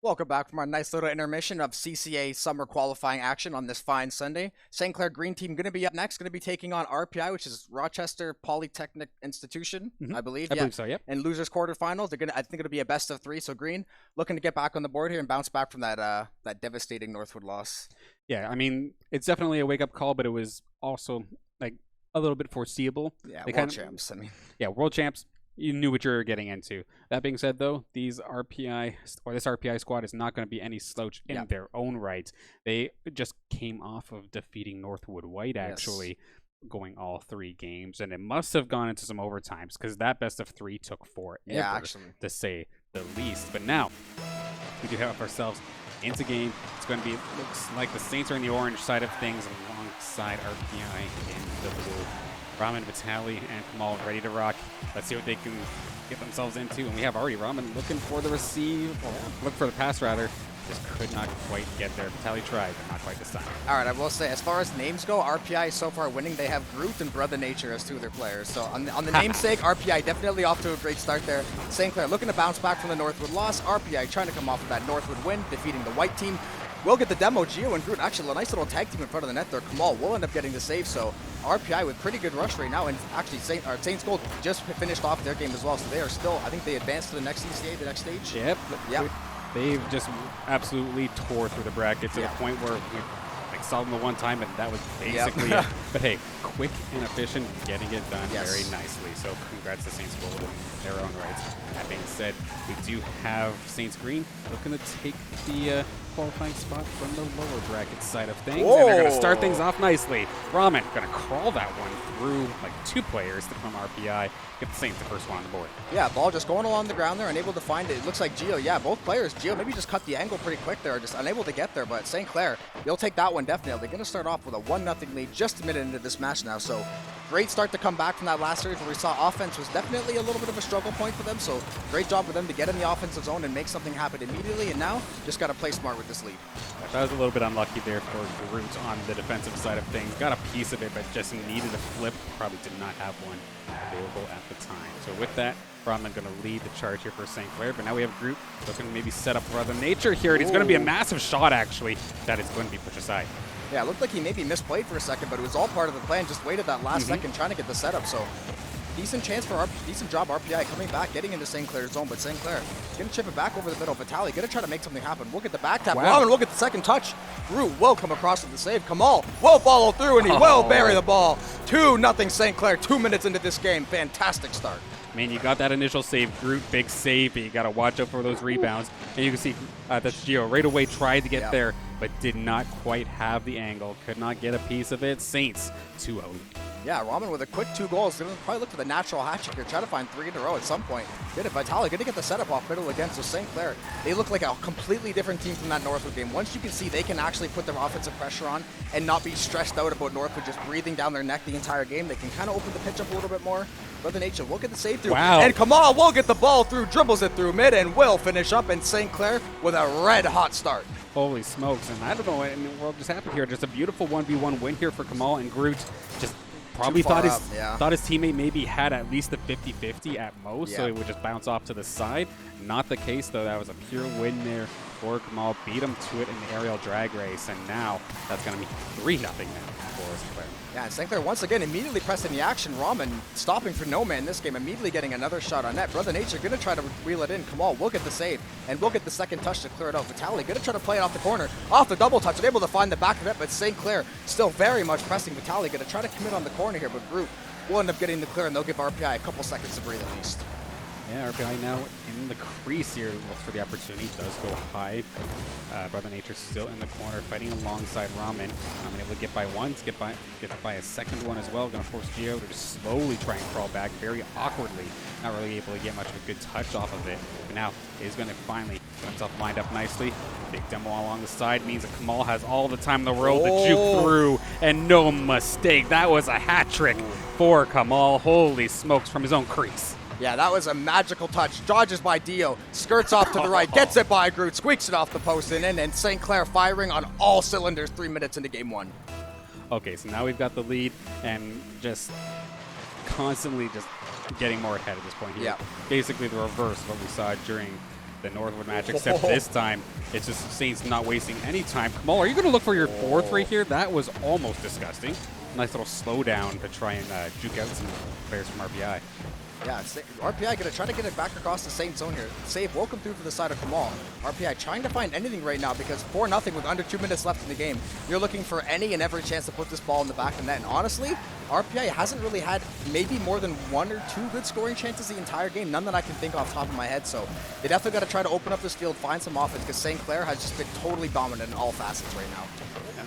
Welcome back from our nice little intermission of CCA summer qualifying action on this fine Sunday. St. Clair Green Team going to be up next, going to be taking on RPI, which is Rochester Polytechnic Institution, I believe. I believe so, yep. And losers quarterfinals. They're I think it'll be a best of 3. So Green looking to get back on the board here and bounce back from that devastating Northwood loss. Yeah, I mean, it's definitely a wake-up call, but it was also like a little bit foreseeable. Yeah, world champs. I mean, yeah, world champs. You knew what you were getting into. That being said, though, this RPI squad is not going to be any slouch in their own right. They just came off of defeating Northwood White, actually, going all 3 games, and it must have gone into some overtimes because that best of 3 took forever, to say the least. But now we do have ourselves into game. It's going to be, looks like the Saints are in the orange side of things alongside RPI in the blue. Ramen, Vitali, and Kamal ready to rock. Let's see what they can get themselves into. And we have already Ramen looking for the receive, or look for the pass rather. Just could not quite get there. Vitali tried, but not quite this time. All right, I will say, as far as names go, RPI is so far winning. They have Groot and Brother Nature as 2 of their players. So on the namesake, RPI definitely off to a great start there. St. Clair looking to bounce back from the Northwood loss. RPI trying to come off of that Northwood win, defeating the white team. We'll get the demo. Gio and Groot, actually a nice little tag team in front of the net there. Kamal will end up getting the save, so RPI with pretty good rush right now. And actually, Saints Gold just finished off their game as well, so they are still, I think they advanced to the next CCA, the next stage. Yep. They've just absolutely tore through the bracket to the point where we saw them the one time, and that was basically it. But hey, quick and efficient, getting it done very nicely. So congrats to Saints Gold in their own rights. That being said, we do have Saints Green looking to take the qualifying spot from the lower bracket side of things. And they're going to start things off nicely. Ramen going to crawl that one through like 2 players from RPI. Get the Saints the first one on the board. Yeah, ball just going along the ground there, unable to find it. It looks like Gio, both players. Gio maybe just cut the angle pretty quick there, just unable to get there. But St. Clair, they'll take that one definitely. They're going to start off with a 1-0 lead just a minute into this match now. So great start to come back from that last series where we saw offense was definitely a little bit of a struggle point for them. So great job for them to get in the offensive zone and make something happen immediately. And now just got to play smart with this lead. That was a little bit unlucky there for Groot on the defensive side of things. Got a piece of it, but just needed a flip. Probably did not have one available at the time. So with that, Ramen going to lead the charge here for St. Clair. But now we have Groot looking to maybe set up Brother Nature here. And it's going to be a massive shot, actually, that is going to be pushed aside. Yeah, it looked like he maybe misplayed for a second, but it was all part of the plan. Just waited that last second trying to get the setup. So decent chance for decent job RPI coming back, getting into St. Clair's zone. But St. Clair going to chip it back over the middle. Vitali going to try to make something happen. We'll get the back tap. Wow. Look at the second touch. Groot will come across with the save. Kamal will follow through, and he will bury the ball. 2-0 St. Clair, 2 minutes into this game. Fantastic start. I mean, you got that initial save, Groot, big save, but you got to watch out for those rebounds. And you can see that Gio right away tried to get there, but did not quite have the angle. Could not get a piece of it. Saints 2-0. Yeah, Ramen with a quick 2 goals. Going to probably look for the natural hat trick here. Try to find 3 in a row at some point. Did it. Vitali going to get the setup off middle again. So St. Clair, they look like a completely different team from that Northwood game. Once you can see they can actually put their offensive pressure on and not be stressed out about Northwood just breathing down their neck the entire game, they can kind of open the pitch up a little bit more. Brother Nature will get the save through. Wow. And Kamal will get the ball through, dribbles it through mid, and will finish up in St. Clair with a red-hot start. Holy smokes. And I don't know what in the world just happened here. Just a beautiful 1v1 win here for Kamal, and Groot just probably thought his teammate maybe had at least a 50-50 at most, so it would just bounce off to the side. Not the case, though. That was a pure win there for Kamal. Beat him to it in the aerial drag race, and now that's going to be 3-0 now for St. Clair. Yeah, and St. Clair once again immediately pressing the action. Ramen stopping for no man this game, immediately getting another shot on net. Brother Nature going to try to reel it in. Kamal will get the save, and we'll get the second touch to clear it out. Vitali going to try to play it off the corner, off the double touch, and able to find the back of it, but St. Clair still very much pressing. Vitali going to try to commit on the corner here, but Groot will end up getting the clear, and they'll give RPI a couple seconds to breathe at least. Yeah, RPI now in the crease here, looks for the opportunity, does go high. Brother Nature still in the corner, fighting alongside Ramen. Ramen able to get by one, get by a second one as well. Going to force Gio to just slowly try and crawl back very awkwardly. Not really able to get much of a good touch off of it. But now is going to finally get himself lined up nicely. Big demo along the side means that Kamal has all the time in the world to juke through, and no mistake. That was a hat trick for Kamal. Holy smokes, from his own crease. Yeah, that was a magical touch. Dodges by Dio, skirts off to the right, gets it by Groot, squeaks it off the post and in, and St. Clair firing on all cylinders 3 minutes into game 1. Okay, so now we've got the lead and just constantly just getting more ahead at this point here. Yeah. Basically the reverse of what we saw during the Northwood match, except this time it's just Saints not wasting any time. Kamal, are you going to look for your fourth right here? That was almost disgusting. Nice little slowdown to try and juke out some players from RPI. Yeah, RPI going to try to get it back across the Saints zone here. Save will come through for the side of Kamal. RPI trying to find anything right now because 4-0 with under 2 minutes left in the game. You're looking for any and every chance to put this ball in the back of the net. And honestly, RPI hasn't really had maybe more than 1 or 2 good scoring chances the entire game. None that I can think off the top of my head. So they definitely got to try to open up this field, find some offense because St. Clair has just been totally dominant in all facets right now.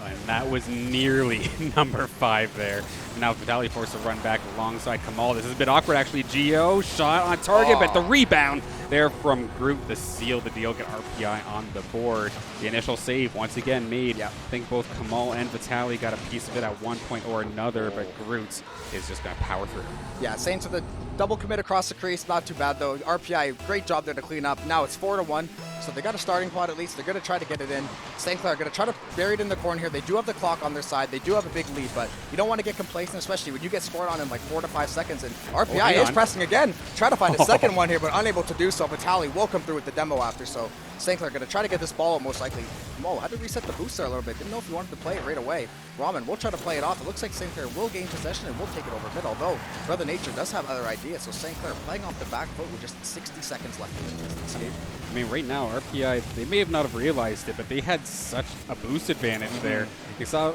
And that was nearly number 5 there. Now Vitaly forced to run back alongside Kamal. This is a bit awkward actually. Gio shot on target, but the rebound there from Groot to seal the deal, get RPI on the board. The initial save once again made. I think both Kamal and Vitaly got a piece of it at one point or another, but Groot is just going to power through. Yeah, Saints with a double commit across the crease. Not too bad though. RPI, great job there to clean up. Now it's 4-1. So they got a starting pod at least. They're going to try to get it in. St. Clair are going to try to bury it in the corner here. They do have the clock on their side. They do have a big lead, but you don't want to get complacent, especially when you get scored on in like 4 to 5 seconds. And RPI is pressing again. Try to find a second one here, but unable to do so. Vitaly will come through with the demo after. So St. Clair going to try to get this ball out most likely. Mo had to reset the boost there a little bit. Didn't know if he wanted to play it right away. Ramen will try to play it off. It looks like St. Clair will gain possession and will take it over mid, although Brother Nature does have other ideas. So St. Clair playing off the back foot with just 60 seconds left in this game. I mean, right now, RPI, they may have not have realized it, but they had such a boost advantage there. You saw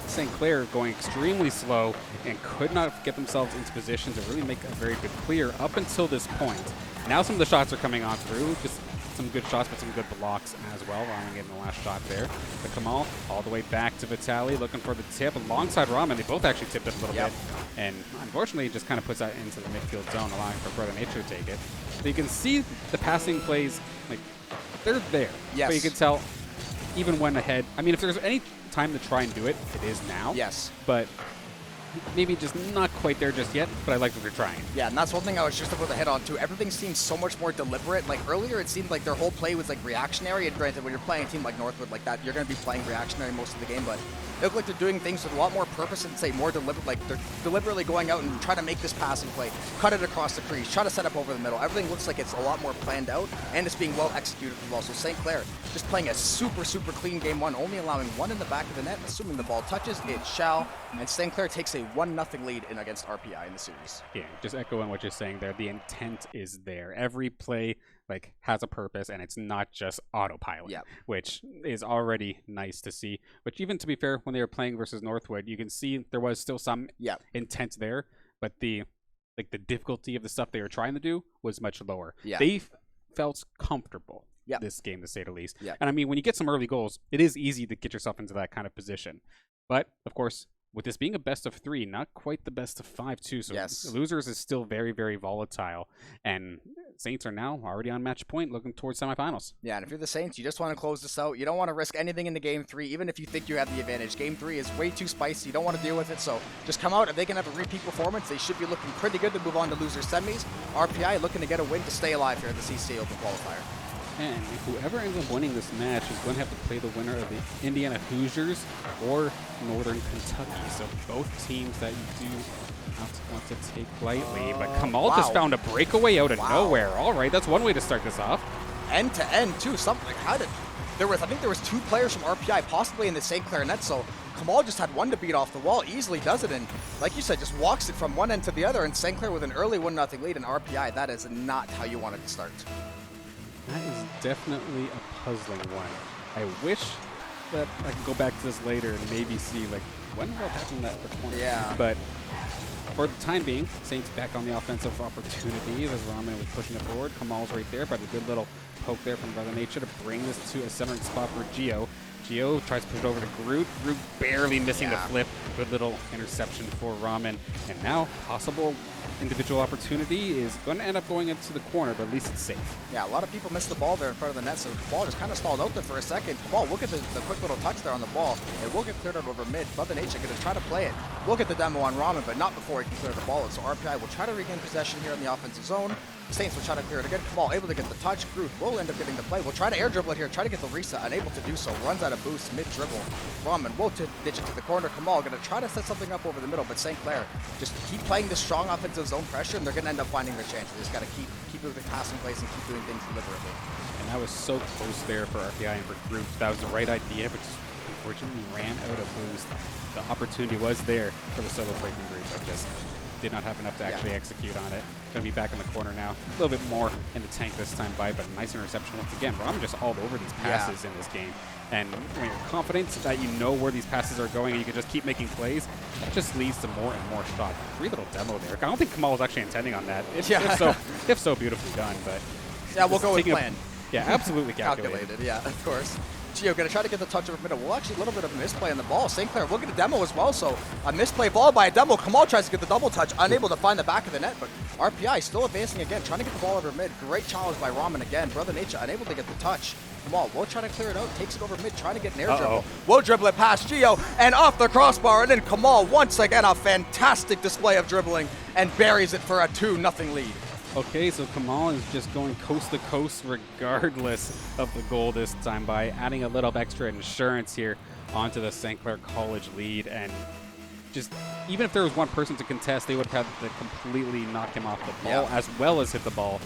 St. Clair going extremely slow and could not get themselves into position to really make a very good clear up until this point. Now some of the shots are coming on through, just some good shots, but some good blocks as well. Ramen getting the last shot there. But Kamal all the way back to Vitaly, looking for the tip alongside Ramen. They both actually tipped it a little bit, and unfortunately just kind of puts that into the midfield zone, allowing for Brother Nature to take it. So you can see the passing plays, like, they're there. Yes. But you can tell, even when ahead, I mean, if there's any time to try and do it, it is now. Yes. But maybe just not quite there just yet, but I like that they're trying. Yeah, and that's one thing I was just about to hit on too. Everything seems so much more deliberate. Like earlier, it seemed like their whole play was like reactionary. And granted, when you're playing a team like Northwood like that, you're going to be playing reactionary most of the game. But they look like they're doing things with a lot more purpose and say more deliberate. Like they're deliberately going out and trying to make this passing play, cut it across the crease, try to set up over the middle. Everything looks like it's a lot more planned out, and it's being well executed as well. So St. Clair just playing a super clean game one, only allowing one in the back of the net. Assuming the ball touches, it shall. And St. Clair takes a 1-0 lead in against RPI in the series. Yeah, just echoing what you're saying there. The intent is there. Every play has a purpose, and it's not just autopilot, which is already nice to see. Which even to be fair, when they were playing versus Northwood, you can see there was still some intent there, but the difficulty of the stuff they were trying to do was much lower. They felt comfortable this game, to say the least. And I mean, when you get some early goals, it is easy to get yourself into that kind of position. But of course, with this being a best of 3, not quite the best of 5 too. So losers is still very, very volatile. And Saints are now already on match point, looking towards semifinals. Yeah, and if you're the Saints, you just want to close this out. You don't want to risk anything in the game 3, even if you think you have the advantage. Game 3 is way too spicy. You don't want to deal with it. So just come out. If they can have a repeat performance, they should be looking pretty good to move on to loser semis. RPI looking to get a win to stay alive here at the CCA Open Qualifier. And whoever ends up winning this match is going to have to play the winner of the Indiana Hoosiers or Northern Kentucky. So both teams that you do not want to take lightly. But Kamal just found a breakaway out of nowhere. All right, that's one way to start this off. End to end, too. Something like I think there was 2 players from RPI possibly in the St. Clair net. So Kamal just had one to beat off the wall, easily does it, and like you said, just walks it from one end to the other. And St. Clair with an early 1-0 lead in RPI. That is not how you want it to start. That is definitely a puzzling one. I wish that I could go back to this later and maybe see, when will happen that corner? Yeah. But for the time being, Saints back on the offensive opportunity as Ramen was pushing it forward. Kamal's right there, but a good little poke there from Brother Nature to bring this to a centering spot for Gio. Gio tries to push it over to Groot. Groot barely missing the flip. Good little interception for Ramen. And now, possible individual opportunity is going to end up going into the corner, but at least it's safe. Yeah, a lot of people missed the ball there in front of the net, so the ball just kind of stalled out there for a second. Ball, look at the quick little touch there on the ball. It will get cleared out over mid. Brother Nature going to try to play it. We'll get the demo on Ramen, but not before he can clear the ball. So RPI will try to regain possession here in the offensive zone. The Saints will try to clear it again. Kamal able to get the touch. Groot will end up getting the play. We'll try to air dribble it here. Try to get the reset. Unable to do so. Runs out of boost mid-dribble. Ramen will ditch it to the corner. Kamal going to try to set something up over the middle, but St. Clair just keep playing the strong offensive zone pressure, and they're going to end up finding their chances. They just got to keep moving passing plays and keep doing things deliberately. And That was so close there for RPI and for Group. That was the right idea, but just unfortunately ran out of boost. The opportunity was there for the solo play from Group, but just did not have enough to actually execute on it. Going to be back in the corner now. A little bit more in the tank this time by, but a nice interception once again. Ramen just all over these passes in this game. And when you're confident that you know where these passes are going and you can just keep making plays, that just leads to more and more shots. Great little demo there. I don't think Kamal was actually intending on that. If so beautifully done, but yeah, we'll go with plan. Yeah, absolutely calculated. Yeah, of course. Gio going to try to get the touch over middle. Well, actually, a little bit of a misplay on the ball. St. Clair will get a demo as well, so a misplay followed by a demo. Kamal tries to get the double touch, unable to find the back of the net, but RPI still advancing again, trying to get the ball over mid. Great challenge by Ramen again. Brother Nature unable to get the touch. Kamal will try to clear it out, takes it over mid, trying to get an air dribble. Will dribble it past Gio, and off the crossbar, and then Kamal, once again, a fantastic display of dribbling, and buries it for a 2-0 lead. Okay, so Kamal is just going coast to coast regardless of the goal this time by adding a little extra insurance here onto the St. Clair College lead. And just even if there was one person to contest, they would have had to completely knock him off the ball as well as hit the ball,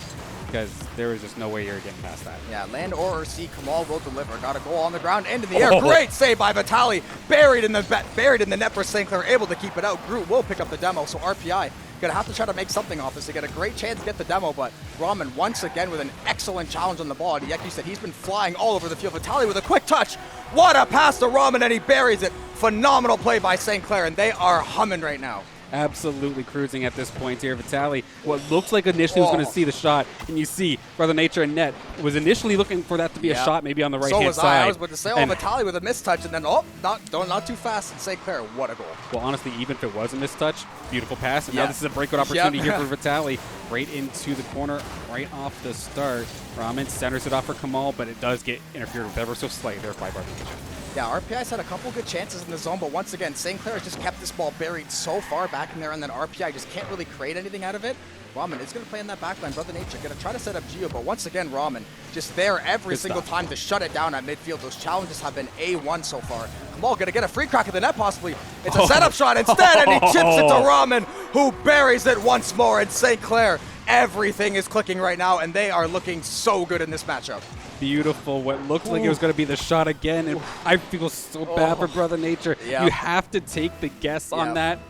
because there was just no way you're getting past that. Yeah, land or see, Kamal will deliver. Got a goal on the ground, into the air. Great save by Vitali. Buried in the net for St. Clair, able to keep it out. Groot will pick up the demo, so RPI going to have to try to make something off this. They get a great chance to get the demo, but Ramen once again with an excellent challenge on the ball. Yeki said he's been flying all over the field. Vitali with a quick touch. What a pass to Ramen, and he buries it. Phenomenal play by St. Clair, and they are humming right now. Absolutely cruising at this point here. Vitali, what looks like initially was going to see the shot, and you see Brother Nature and Net was initially looking for that to be a shot maybe on the right-hand side. I was about to say, Vitali with a mistouch, and then, not too fast, and St. Clair, what a goal. Well, honestly, even if it was a mistouch, beautiful pass, and now this is a breakout opportunity here for Vitali. Right into the corner, right off the start. Ramen centers it off for Kamal, but it does get interfered with ever so slightly there by Brother Nature. Yeah, RPI's had a couple good chances in the zone, but once again, St. Clair has just kept this ball buried so far back in there, and then RPI just can't really create anything out of it. Ramen is going to play in that backline. Brother Nature going to try to set up Gio, but once again, Ramen just there every single time to shut it down at midfield. Those challenges have been A1 so far. Kamal going to get a free crack at the net possibly. It's a setup shot instead, and he chips it to Ramen, who buries it once more. And St. Clair, everything is clicking right now, and they are looking so good in this matchup. Beautiful. What looked like it was going to be the shot again, and I feel so bad for Brother Nature. Yep. You have to take the guess on that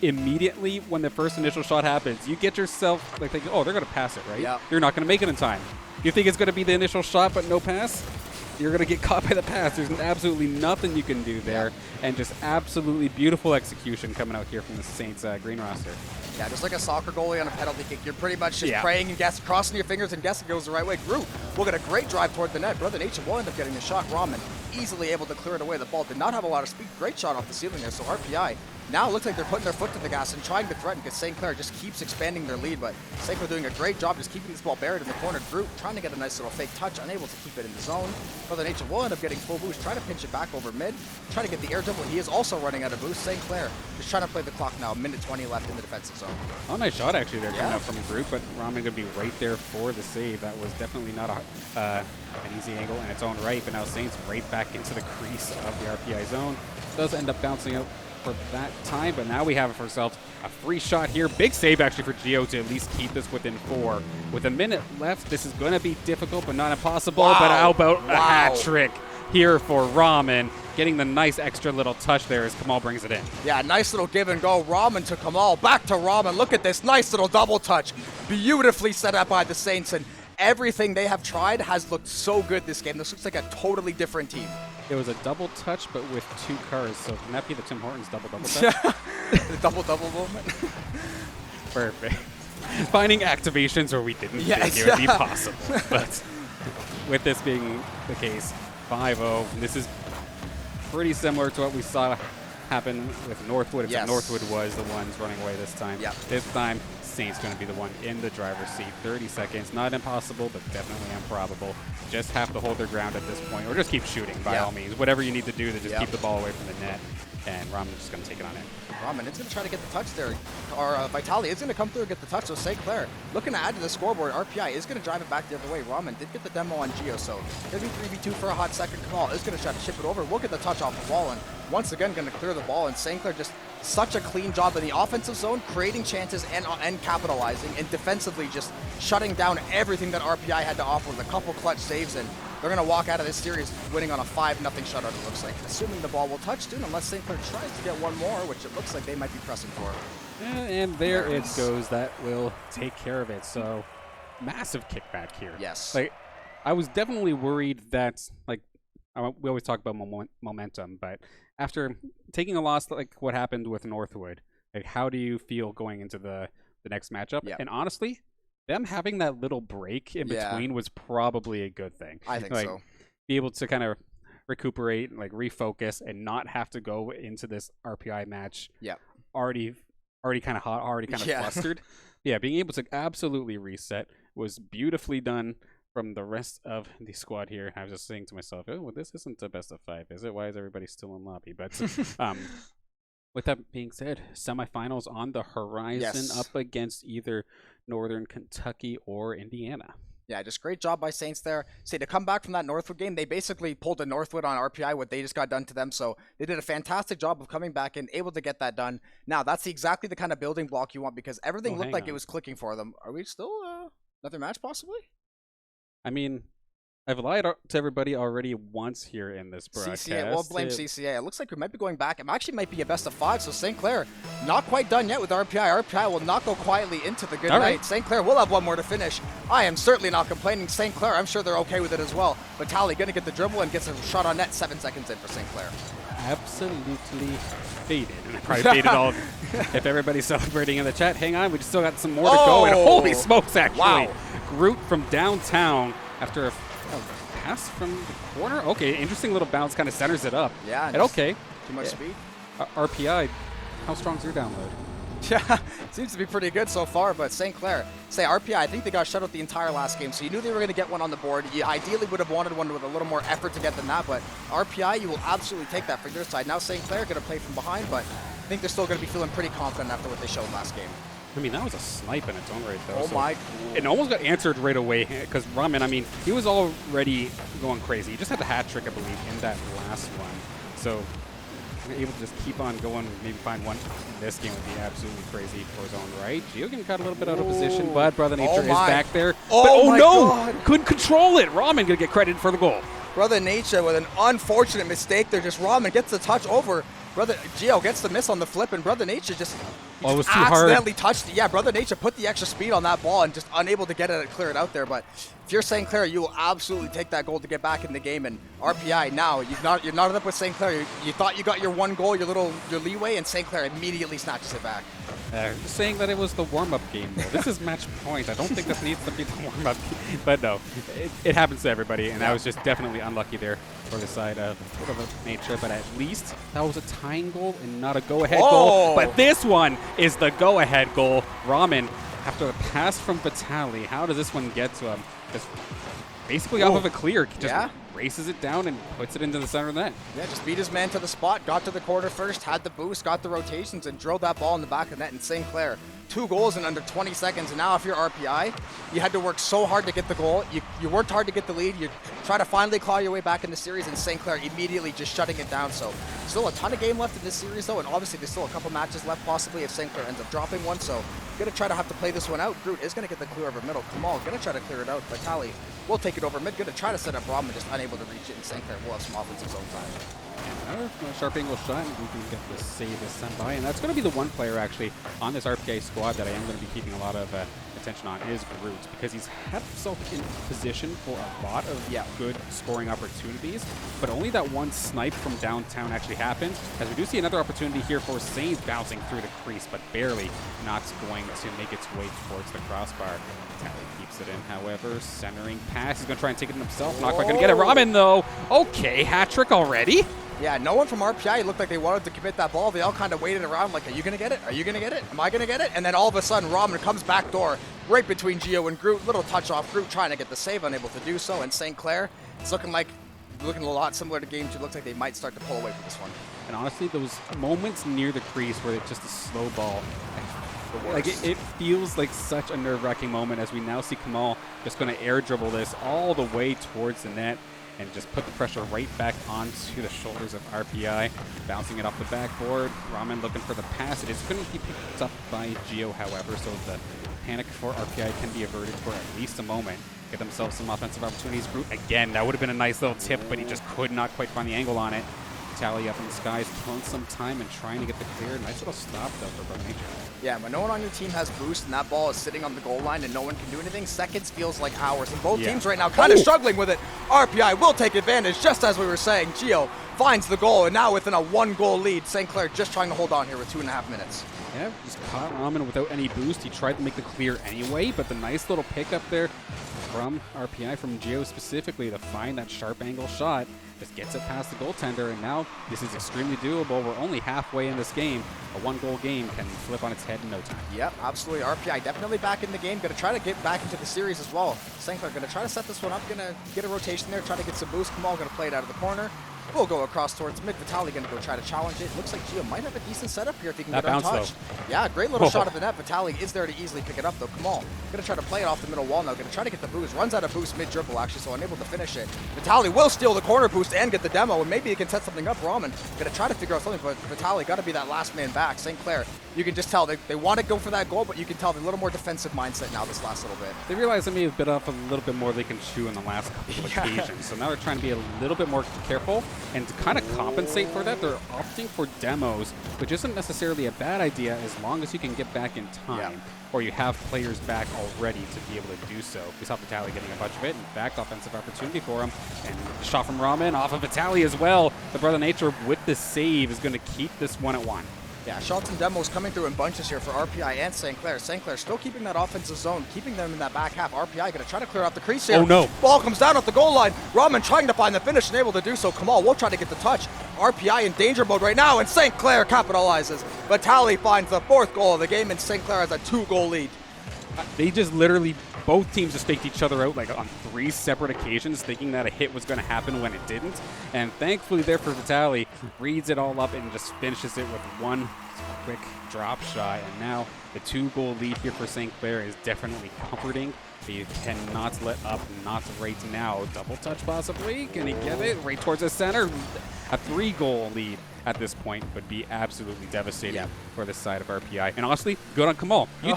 immediately when the first initial shot happens. You get yourself like thinking, oh, they're going to pass it, right? Yep. You're not going to make it in time. You think it's going to be the initial shot but no pass? You're going to get caught by the pass. There's absolutely nothing you can do there, and just absolutely beautiful execution coming out here from the Saints green roster. Yeah, just like a soccer goalie on a penalty kick. You're pretty much just praying and crossing your fingers and guessing it goes the right way. Groot will get a great drive toward the net. Brother Nature will end up getting the shot. Ramen easily able to clear it away. The ball did not have a lot of speed. Great shot off the ceiling there. So RPI now looks like they're putting their foot to the gas and trying to threaten, because St. Clair just keeps expanding their lead. But St. Clair doing a great job just keeping this ball buried in the corner. Groot trying to get a nice little fake touch, unable to keep it in the zone. Brother Nature will end up getting full boost, trying to pinch it back over mid, trying to get the air dribble. He is also running out of boost. St. Clair just trying to play the clock now. Minute 20 left in the defensive zone. Oh, nice shot actually there coming out from Groot, but Ramen going to be right there for the save. That was definitely not an easy angle in its own right, but now Saints right back into the crease of the RPI zone. Does end up bouncing out for that time, but now we have for ourselves a free shot here. Big save actually for Gio to at least keep this within 4. With a minute left, this is going to be difficult but not impossible. But how about a hat trick here for Ramen, getting the nice extra little touch there as Kamal brings it in. Yeah, nice little give and go. Ramen to Kamal, back to Ramen. Look at this nice little double touch, beautifully set up by the Saints, and everything they have tried has looked so good this game. This looks like a totally different team. It was a double touch, but with 2 cars. So can that be the Tim Hortons double touch? The double movement. Perfect. Finding activations where we didn't think it would be possible. But with this being the case, 5-0. This is pretty similar to what we saw happen with Northwood. Except Northwood was the ones running away this time. This time, Saints going to be the one in the driver's seat. 30 seconds, not impossible, but definitely improbable. Just have to hold their ground at this point, or just keep shooting by all means. Whatever you need to do to just keep the ball away from the net. And Ramen's just going to take it on in. Ramen is going to try to get the touch there. Or Vitali is going to come through and get the touch. So St. Clair looking to add to the scoreboard. RPI is going to drive it back the other way. Ramen did get the demo on Gio, so going to be 3v2 for a hot second. Kamal is going to try to chip it over. We'll get the touch off the wall, and once again going to clear the ball. And St. Clair just such a clean job in the offensive zone, creating chances and capitalizing, and defensively just shutting down everything that RPI had to offer with a couple clutch saves, and they're going to walk out of this series winning on a 5-0 shutout, it looks like. Assuming the ball will touch soon, unless St. Clair tries to get one more, which it looks like they might be pressing for. And there it goes. That will take care of it. So, massive kickback here. Yes. Like, I was definitely worried that, like, we always talk about momentum, but after taking a loss like what happened with Northwood, like, how do you feel going into the next matchup? Yep. And honestly, them having that little break in between was probably a good thing. I think like, so. Be able to kind of recuperate, like refocus, and not have to go into this RPI match already kind of hot, already kind of flustered. Yeah, being able to absolutely reset was beautifully done from the rest of the squad here. I was just saying to myself, oh, well, this isn't a best of 5, is it? Why is everybody still in lobby? But with that being said, semifinals on the horizon, up against either Northern Kentucky or Indiana. Yeah, just great job by Saints there. See, to come back from that Northwood game, they basically pulled a Northwood on RPI, what they just got done to them. So they did a fantastic job of coming back and able to get that done. Now, that's exactly the kind of building block you want, because everything looked like it was clicking for them. Are we still another match possibly? I mean, I've lied to everybody already once here in this broadcast. CCA, we'll blame CCA. It looks like we might be going back. It actually might be a best of 5, so St. Clair not quite done yet with RPI. RPI will not go quietly into the good night. Right. St. Clair will have one more to finish. I am certainly not complaining. St. Clair, I'm sure they're okay with it as well. But Tally going to get the dribble and gets a shot on net 7 seconds in for St. Clair. Absolutely faded. And I probably faded all. If everybody's celebrating in the chat, hang on, we just still got some more to go. And holy smokes, actually. Wow. Groot from downtown after a pass from the corner. Okay, interesting little bounce, kind of centers it up. Yeah. And okay. Too much speed. RPI, how strong's your download? Yeah, seems to be pretty good so far, but St. Clair, RPI, I think they got shut out the entire last game, so you knew they were going to get one on the board. You ideally would have wanted one with a little more effort to get than that, but RPI, you will absolutely take that for your side. Now St. Clair going to play from behind, but I think they're still going to be feeling pretty confident after what they showed last game. I mean, that was a snipe in its own right, though. Oh, so my. It almost got answered right away, because Ramen, I mean, he was already going crazy. He just had the hat trick, I believe, in that last one. So able to just keep on going, maybe find one in this game would be absolutely crazy for his own right. Gio getting caught a little bit out of position, but Brother Nature is back there. Oh no! God. Couldn't control it. Ramen going to get credit for the goal. Brother Nature with an unfortunate mistake there. Just Ramen gets the touch over. Brother Gio gets the miss on the flip, and Brother Nature just it was too accidentally hard. touched it. Yeah, Brother Nature put the extra speed on that ball and just unable to get it and clear it out there. But if you're St. Clair, you will absolutely take that goal to get back in the game. And RPI now, you're not up with St. Clair. You thought you got your one goal, your leeway, and St. Clair immediately snatches it back. Just saying that it was the warm-up game, though. This is match point. I don't think this needs to be the warm-up game. But no, it happens to everybody, and I was just definitely unlucky there for the side of Nature. But at least that was a tying goal and not a go-ahead goal. But this one is the go-ahead goal. Ramen, after a pass from Vitali, how does this one get to him? Just basically off of a clear, just races it down and puts it into the center of the net. Yeah, just beat his man to the spot, got to the corner first, had the boost, got the rotations, and drilled that ball in the back of the net. And St. Clair, 2 goals in under 20 seconds. And now if you're RPI, you had to work so hard to get the goal. You worked hard to get the lead. You try to finally claw your way back in the series, and St. Clair immediately just shutting it down. So still a ton of game left in this series, though, and obviously there's still a couple matches left possibly if St. Clair ends up dropping one. So going to try to have to play this one out. Groot is going to get the clear over middle. Kamal going to try to clear it out, but Tally will take it over mid. Going to try to set up Ramen, just unable to reach it, and St. Clair will have some offensive zone time. Another sharp angle shot, and we can get the save this time by. And that's going to be the one player, actually, on this RPA squad that I am going to be keeping a lot of attention on is Groot, because he's had himself in position for a lot of good scoring opportunities, but only that one snipe from downtown actually happened, as we do see another opportunity here for Saints bouncing through the crease, but barely not going to make its way towards the crossbar. Tally keeps it in, however. Centering pass. He's going to try and take it himself. Not quite going to get it. Ramen, though. Okay, hat trick already. Yeah, no one from RPI looked like they wanted to commit that ball. They all kind of waited around like, are you going to get it? Are you going to get it? Am I going to get it? And then all of a sudden, Ramen comes back door right between Gio and Groot. Little touch off. Groot trying to get the save, unable to do so. And St. Clair, it's looking a lot similar to game 2. Looks like they might start to pull away from this one. And honestly, those moments near the crease where it's just a slow ball, like it feels like such a nerve-wracking moment as we now see Kamal just going to air dribble this all the way towards the net. and just put the pressure right back onto the shoulders of RPI, bouncing it off the backboard. Ramen looking for the pass. It is going to be picked up by Gio, however, so the panic for RPI can be averted for at least a moment. Get themselves some offensive opportunities. Brute again, that would have been a nice little tip, but he just could not quite find the angle on it. Tally up in the skies, killing some time and trying to get the clear. Nice little stop, though, for Brother Nature. Yeah, when no one on your team has boost and that ball is sitting on the goal line and no one can do anything, seconds feels like hours. And both teams right now kind of struggling with it. RPI will take advantage, just as we were saying. Gio finds the goal, and now within a 1-goal lead, St. Clair just trying to hold on here with 2.5 minutes. Yeah, just caught Ramen without any boost. He tried to make the clear anyway, but the nice little pickup there from RPI, from Gio specifically, to find that sharp angle shot. Just gets it past the goaltender, and now this is extremely doable. We're only halfway in this game. A 1-goal game can flip on its head in no time. Yep, absolutely. RPI definitely back in the game. Going to try to get back into the series as well. St. Clair going to try to set this one up. Going to get a rotation there, try to get some boost. Kamal going to play it out of the corner. We'll go across towards mid. Vitali going to go try to challenge it. Looks like Gio might have a decent setup here if he can get untouched. Yeah, great little shot at the net. Vitali is there to easily pick it up, though. Kamal going to try to play it off the middle wall now. Going to try to get the boost. Runs out of boost mid-dribble, actually, so unable to finish it. Vitali will steal the corner boost and get the demo, and maybe he can set something up. Ramen going to try to figure out something, but Vitali got to be that last man back. St. Clair, you can just tell they want to go for that goal, but you can tell they're a little more defensive mindset now this last little bit. They realize they may have bit off a little bit more they can chew in the last couple of occasions, so now they're trying to be a little bit more careful, and to kind of compensate for that, they're opting for demos, which isn't necessarily a bad idea as long as you can get back in time, or you have players back already to be able to do so. We saw Vitali getting a bunch of it. In fact, offensive opportunity for him, and the shot from Ramen off of Vitali as well. The Brother Nature with the save is going to keep this 1-1. Yeah, shots and demos coming through in bunches here for RPI and St. Clair. St. Clair still keeping that offensive zone, keeping them in that back half. RPI going to try to clear out the crease here. Oh, no. Ball comes down at the goal line. Ramen trying to find the finish and able to do so. Kamal will try to get the touch. RPI in danger mode right now, and St. Clair capitalizes. Vitali finds the 4th goal of the game, and St. Clair has a 2-goal lead. They just literally, both teams just faked each other out like on 3 separate occasions, thinking that a hit was going to happen when it didn't. And thankfully there for Vitali, reads it all up and just finishes it with one quick drop shot. And now the 2-goal lead here for St. Clair is definitely comforting. He cannot let up, not right now. Double touch possibly. Can he get it right towards the center? A 3-goal lead at this point would be absolutely devastating for this side of RPI. And honestly, good on Kamal. You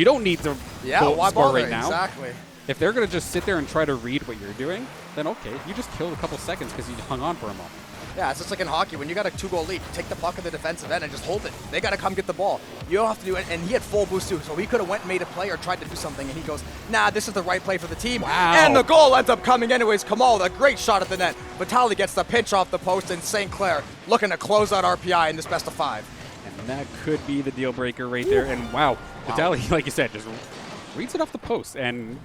don't need to score right now. Exactly. If they're going to just sit there and try to read what you're doing, then okay, you just killed a couple seconds because you hung on for a moment. Yeah, it's just like in hockey. When you got a 2-goal lead, take the puck at the defensive end and just hold it. They got to come get the ball. You don't have to do it. And he had full boost too, so he could have went and made a play or tried to do something, and he goes, nah, this is the right play for the team. Wow. And the goal ends up coming anyways. Kamal, a great shot at the net. Vitali gets the pinch off the post, and St. Clair looking to close out RPI in this best of 5. And that could be the deal breaker right there. And wow, Vitali, like you said, just reads it off the post and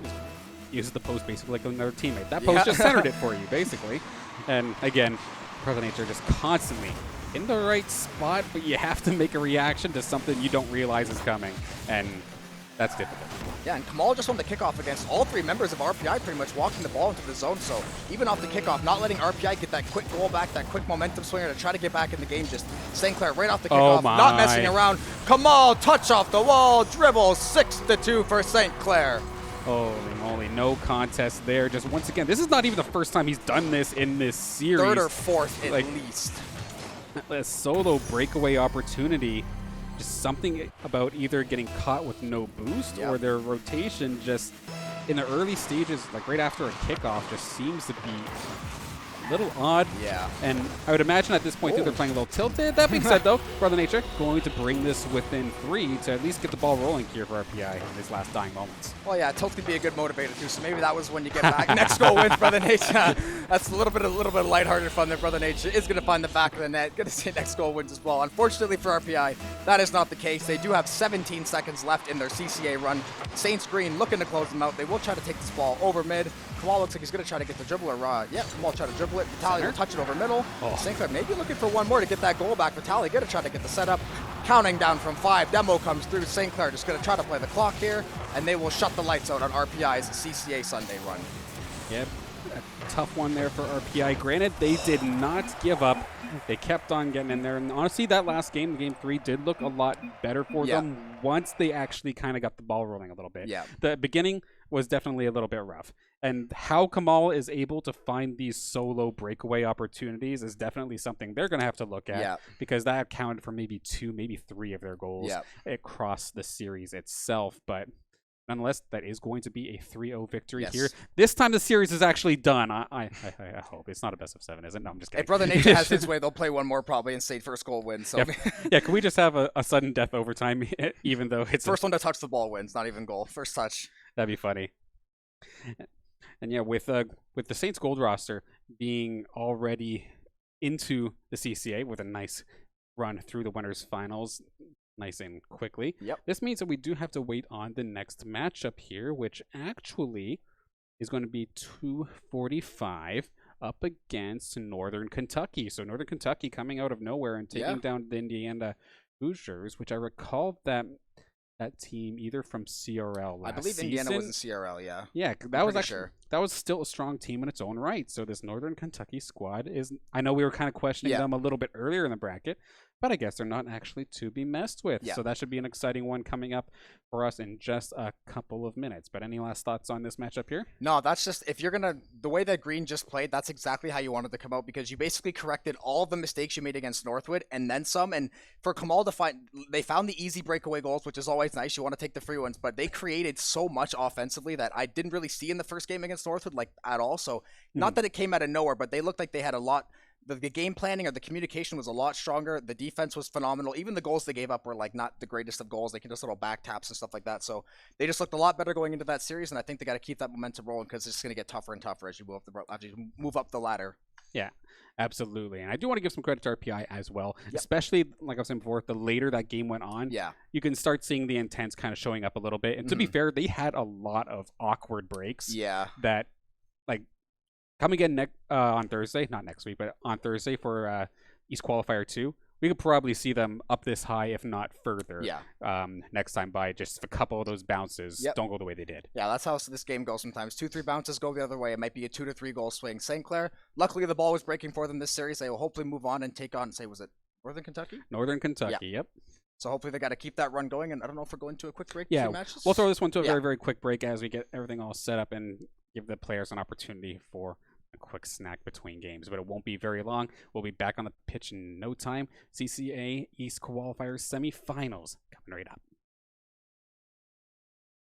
uses the post basically like another teammate. That post just centered it for you, basically. And again, Brother Nature just constantly in the right spot, but you have to make a reaction to something you don't realize is coming, and that's difficult. Yeah, and Kamal just won the kickoff against all 3 members of RPI, pretty much walking the ball into the zone. So even off the kickoff, not letting RPI get that quick goal back, that quick momentum swinger to try to get back in the game. Just St. Clair right off the kickoff, not messing around. Kamal, touch off the wall, dribble, 6-2 for St. Clair. Holy moly, no contest there. Just once again, this is not even the first time he's done this in this series. 3rd or 4th at least. A solo breakaway opportunity. Just something about either getting caught with no boost or their rotation just in the early stages, like right after a kickoff, just seems to be a little odd. Yeah. And I would imagine at this point they're playing a little tilted. That being said, though, Brother Nature going to bring this within 3 to at least get the ball rolling here for RPI in his last dying moments. Well, yeah, tilt could be a good motivator too. So maybe that was when you get back. Next goal wins, Brother Nature. That's a little bit of lighthearted fun there. Brother Nature is going to find the back of the net. Going to see next goal wins as well. Unfortunately for RPI, that is not the case. They do have 17 seconds left in their CCA run. Saints Green looking to close them out. They will try to take this ball over mid. Kamal looks like he's going to try to get the dribble. Kamal try to dribble it. Vitali will touch it over middle. St. Clair maybe looking for one more to get that goal back. Vitali going to try to get the setup. Counting down from 5. Demo comes through. St. Clair just going to try to play the clock here, and they will shut the lights out on RPI's CCA Sunday run. Yep, a tough one there for RPI. Granted, they did not give up. They kept on getting in there. And honestly, that last game, game 3, did look a lot better for them once they actually kind of got the ball rolling a little bit. Yeah. The beginning, was definitely a little bit rough. And how Kamal is able to find these solo breakaway opportunities is definitely something they're going to have to look at, because that accounted for maybe 2, maybe 3 of their goals across the series itself. But nonetheless, that is going to be a 3-0 victory here. This time the series is actually done. I hope. It's not a best of 7, is it? No, I'm just kidding. If Brother Nature has his way, they'll play one more probably and state first goal wins. So yeah, can we just have a sudden death overtime, even though it's first one to touch the ball wins, not even goal. First touch. That'd be funny. And yeah, with the Saints gold roster being already into the CCA with a nice run through the winners finals nice and quickly. This means that we do have to wait on the next matchup here, which actually is going to be 245 up against Northern Kentucky. So Northern Kentucky coming out of nowhere and taking down the Indiana Hoosiers, which I recall that team either from CRL last I believe season. Indiana was in CRL, yeah. Yeah, that was actually that was still a strong team in its own right. So this Northern Kentucky squad is, I know we were kind of questioning them a little bit earlier in the bracket, but I guess they're not actually to be messed with. So that should be an exciting one coming up for us in just a couple of minutes. But any last thoughts on this matchup here? No, that's just, if you're going to, the way that Green just played, that's exactly how you wanted to come out, because you basically corrected all the mistakes you made against Northwood and then some. And for Kamal to find, they found the easy breakaway goals, which is always nice. You want to take the free ones, but they created so much offensively that I didn't really see in the first game against Northwood, like, at all. So not that it came out of nowhere, but they looked like they had a lot. The game planning or the communication was a lot stronger. The defense was phenomenal. Even the goals they gave up were like not the greatest of goals. They can just little back taps and stuff like that. So they just looked a lot better going into that series, and I think they got to keep that momentum rolling, because it's going to get tougher and tougher as you move up the ladder. Yeah, absolutely. And I do want to give some credit to RPI as well, especially, like I was saying before, the later that game went on, you can start seeing the intents kind of showing up a little bit. And to be fair, they had a lot of awkward breaks that, like, coming in on Thursday, not next week, but on Thursday for East Qualifier 2, we could probably see them up this high, if not further, next time by just a couple of those bounces don't go the way they did. Yeah, that's how this game goes sometimes. 2-3 bounces go the other way. It might be a 2 to 3 goal swing. St. Clair, luckily the ball was breaking for them this series. They will hopefully move on and take on, was it Northern Kentucky? Northern Kentucky, yep. So hopefully they got to keep that run going. And I don't know if we're going to a quick break. Yeah, matches? We'll throw this one to a very, very quick break as we get everything all set up and give the players an opportunity for a quick snack between games, but it won't be very long. We'll be back on the pitch in no time. CCA East Qualifiers semifinals coming right up.